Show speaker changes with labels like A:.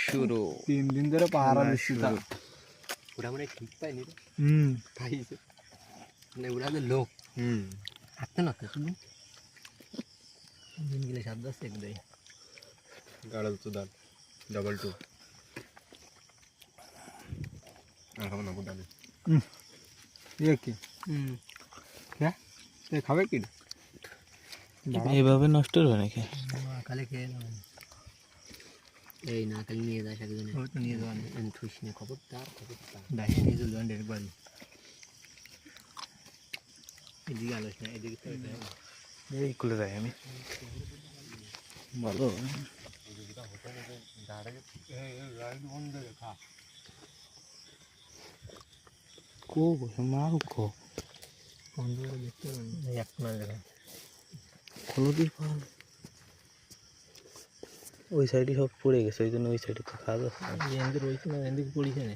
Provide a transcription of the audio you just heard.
A: শুরু
B: 3 দিন ধরে পাহারা দিচ্ছি তা
A: ওরা মানে ঠিক পাইনি রে পাইছে মানে ওরা যে লোক হাঁটতে না শুধু দিন গেলে 7-10 এক দেয়
C: গাড়ল তো দাল ডাবল টু আর খাবো না কোদালি
B: ये কি क्या ये খাবে কি
D: এইভাবে নষ্ট হবে নাকি
A: কালে খেয়ে নাও এই না কালে নিয়ে যাস একজনে
B: ও তো নিয়ে যাওয়ান
A: ঠুস নিয়ে খবরদার ডাইরে নিয়ে যাওয়ান একবার এদিকে আলোচনা এদিকে
D: এই খুলে যাই আমি ভালো কো মারু কো
A: দেখতে এক না দেখা
D: হলুদের পাল ওই সাইডে সব পড়ে গেছে ওই জন্য ওই সাইডে তো খাওয়া যাচ্ছে
A: এদিকে রয়েছে না এদিকে পড়িছে না